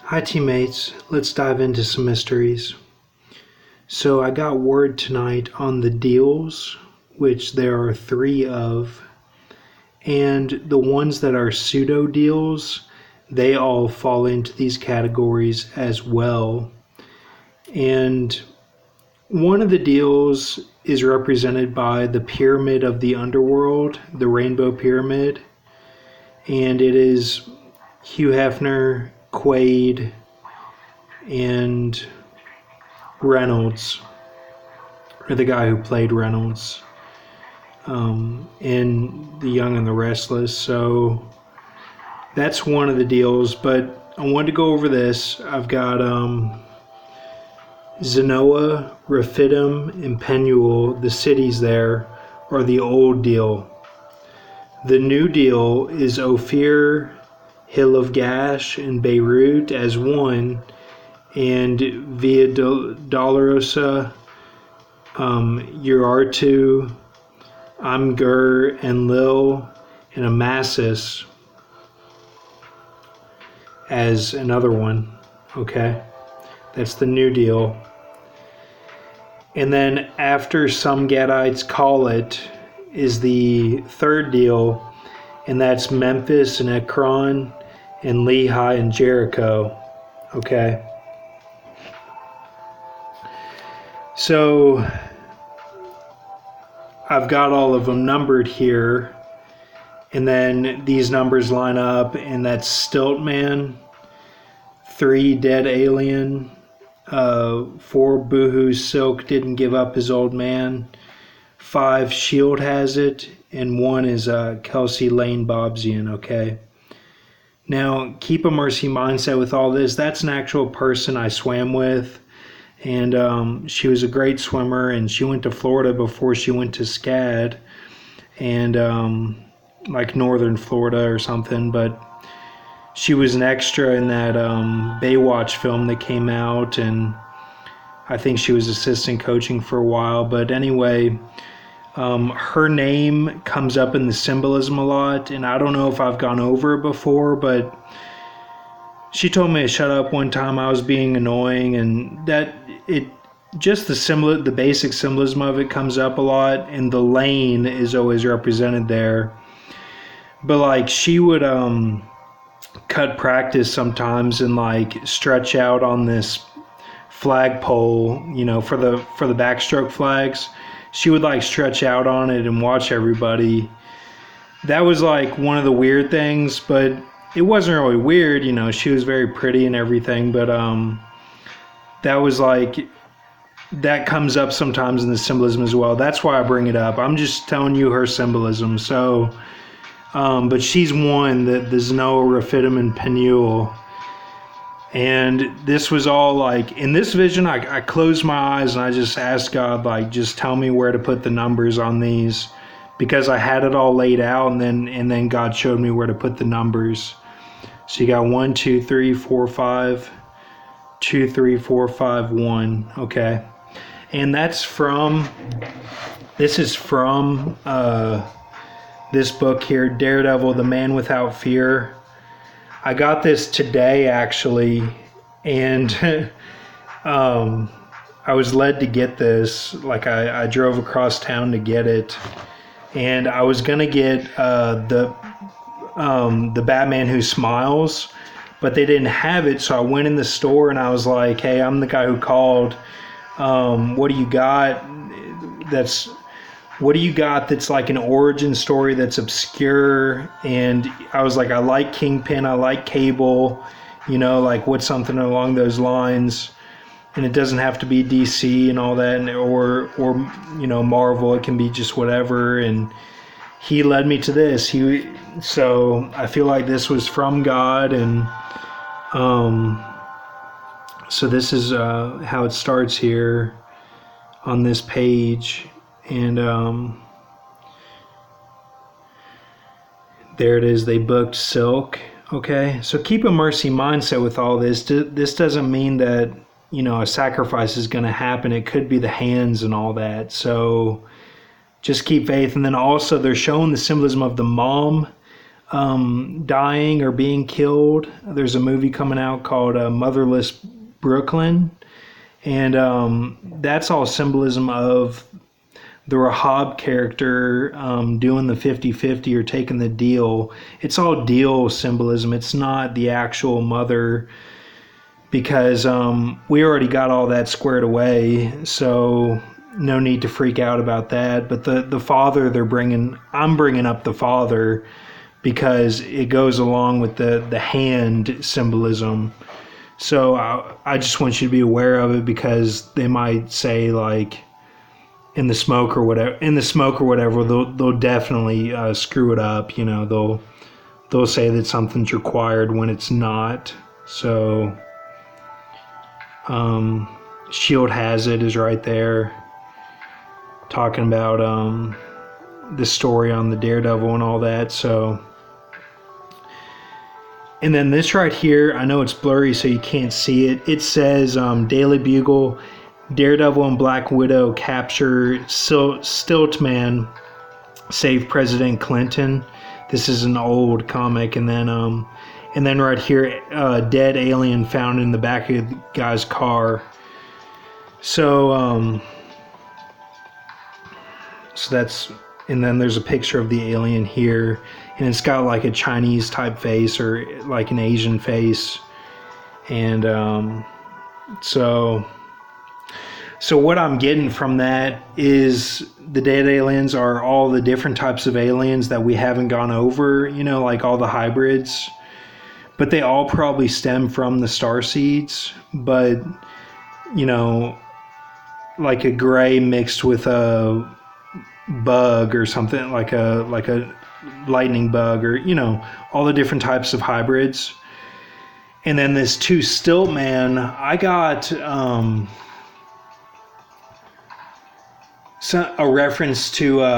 Hi, teammates. Let's dive into some mysteries. So, I got word tonight on the deals, which there are three of, and the ones that are pseudo deals, they all fall into these categories as well. And one of the deals is represented by the pyramid of the underworld, the Rainbow Pyramid, and it is Hugh Hefner, Quaid, and Reynolds, or the guy who played Reynolds in The Young and the Restless. So that's one of the deals, but I wanted to go over this. I've got Zenoa, Rephidim, and Penuel, the cities there, are the old deal. The new deal is Ophir, Hill of Gash, and Beirut as one, and Via Dolorosa, Urartu, Amgur, and Lil, and Amasis as another one. Okay, that's the new deal. And then after some Gadites call it is the third deal, and that's Memphis and Ekron and Lehi and Jericho. Okay. So I've got all of them numbered here, and then these numbers line up, and that's Stiltman, 3 Dead Alien, 4 Boohoo Silk Didn't Give Up His Old Man, 5 Shield Has It, and 1 is Kelsey Lane Bobsian. Okay. Now, keep a mercy mindset with all this. That's an actual person I swam with. And she was a great swimmer, and she went to Florida before she went to SCAD, and like northern Florida or something. But she was an extra in that Baywatch film that came out, and I think she was assistant coaching for a while. But anyway, her name comes up in the symbolism a lot, and I don't know if I've gone over it before, but she told me to shut up one time. I was being annoying, and that it just the basic symbolism of it comes up a lot, and the lane is always represented there. But like she would cut practice sometimes and like stretch out on this flagpole, for the backstroke flags. She would like stretch out on it and watch everybody. That was like one of the weird things, but it wasn't really weird, she was very pretty and everything, but that was like, that comes up sometimes in the symbolism as well. That's why I bring it up. I'm just telling you her symbolism. So, but she's one, the Zenoa, Rephidim, and Penuel. And this was all like, in this vision, I closed my eyes and I just asked God, like, just tell me where to put the numbers on these, because I had it all laid out, and then God showed me where to put the numbers. So you got 1, 2, 3, 4, 5, 2, 3, 4, 5, 1. Okay. And this is from this book here, Daredevil, The Man Without Fear. I got this today, actually, and I was led to get this. Like I drove across town to get it, and I was going to get the Batman Who Smiles, but they didn't have it, so I went in the store and I was like, hey, I'm the guy who called. What do you got that's like an origin story that's obscure? And I was like, I like Kingpin, I like Cable, like what's something along those lines. And it doesn't have to be DC and all that, or Marvel. It can be just whatever. And he led me to this. So I feel like this was from God, and so this is how it starts here on this page, and there it is. They booked Silk. Okay, so keep a mercy mindset with all this. This doesn't mean that a sacrifice is going to happen. It could be the hands and all that. So just keep faith. And then also they're showing the symbolism of the mom dying or being killed. There's a movie coming out called Motherless Brooklyn, and that's all symbolism of the Rahab character doing the 50-50 or taking the deal. It's all deal symbolism. It's not the actual mother, because we already got all that squared away, so no need to freak out about that. But the father I'm bringing up the father because it goes along with the hand symbolism. So I just want you to be aware of it, because they might say, like, in the smoke or whatever, they'll definitely screw it up. You know, they'll say that something's required when it's not. So Shield Has It is right there, talking about the story on the Daredevil and all that. So, and then this right here, I know it's blurry so you can't see it. It says Daily Bugle, Daredevil and Black Widow capture Stiltman, save President Clinton. This is an old comic. And then right here, dead alien found in the back of the guy's car. So that's, and then there's a picture of the alien here, and it's got like a Chinese type face or like an Asian face. And so what I'm getting from that is the dead aliens are all the different types of aliens that we haven't gone over, you know, like all the hybrids. But they all probably stem from the starseeds. But, you know, like a gray mixed with a bug or something, like a lightning bug, or, you know, all the different types of hybrids. And then this two stilt man, I got a reference to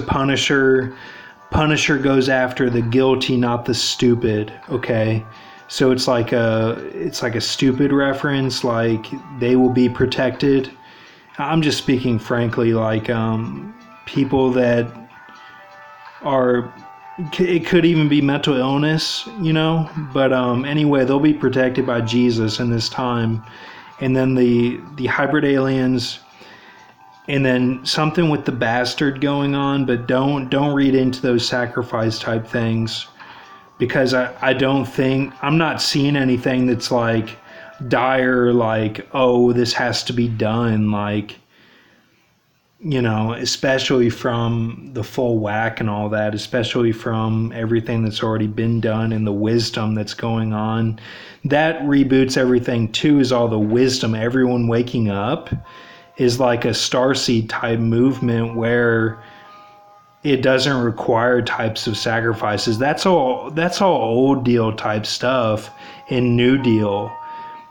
Punisher. Punisher goes after the guilty, not the stupid. Okay, so it's like a stupid reference, like they will be protected. I'm just speaking frankly, like people that are, it could even be mental illness, you know, but anyway, they'll be protected by Jesus in this time. And then the hybrid aliens, and then something with the bastard going on, but don't read into those sacrifice type things, because I'm not seeing anything that's like dire, like, oh, this has to be done, like, you know, especially from the full whack and all that, especially from everything that's already been done and the wisdom that's going on. That reboots everything too, is all the wisdom. Everyone waking up is like a starseed type movement where it doesn't require types of sacrifices. That's all old deal type stuff and new deal.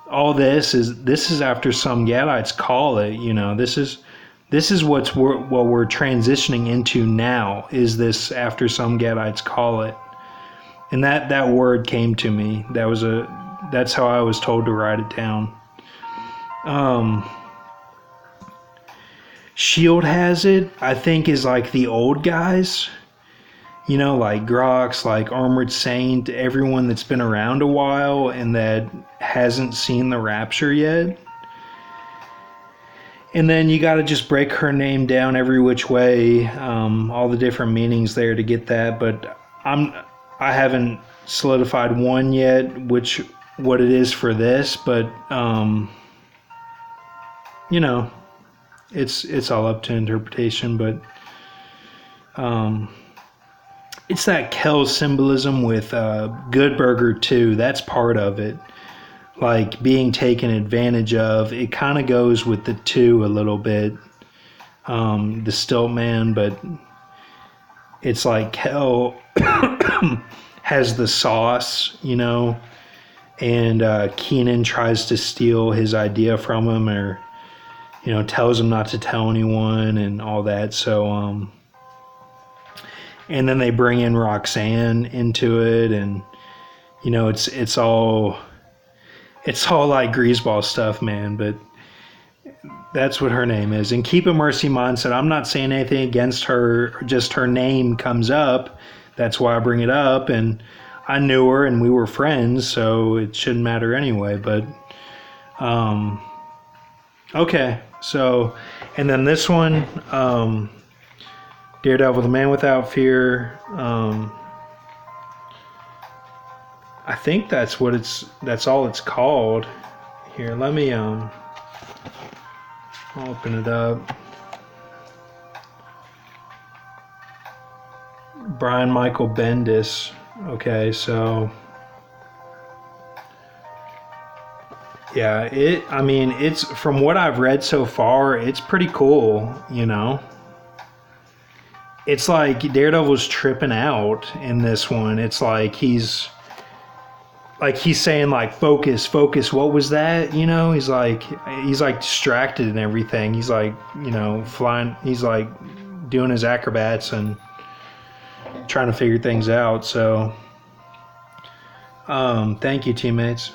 All this is after some Gadites call it, you know, this is what we're transitioning into now, is this after some Gadites call it. And that word came to me. That's how I was told to write it down. Shield Has It, I think, is like the old guys, you know, like Grox, like Armored Saint, everyone that's been around a while and that hasn't seen the rapture yet. And then you got to just break her name down every which way, all the different meanings there to get that. But I haven't solidified one yet, what it is for this. But you know, it's all up to interpretation. But it's that Kel symbolism with Good Burger too. That's part of it. Like being taken advantage of. It kind of goes with the two a little bit. The stilt man, but it's like Kel has the sauce, you know, and Keenan tries to steal his idea from him, or, you know, tells him not to tell anyone and all that. So and then they bring in Roxanne into it, and, you know, it's all like greaseball stuff, man. But That's what her name is. And Keep a Mercy mindset. I'm not saying anything against her, just her name comes up. That's why I bring it up. And I knew her and we were friends, so it shouldn't matter anyway. But, okay. So, and then this one, Daredevil, the Man Without Fear. I think that's all it's called. Here, let me, I'll open it up. Brian Michael Bendis. Okay, so yeah, it's from what I've read so far, it's pretty cool, you know. It's like Daredevil's tripping out in this one. It's like he's saying like focus, what was that? You know, he's like distracted and everything. He's like, you know, flying, he's like doing his acrobats and trying to figure things out. So thank you, teammates.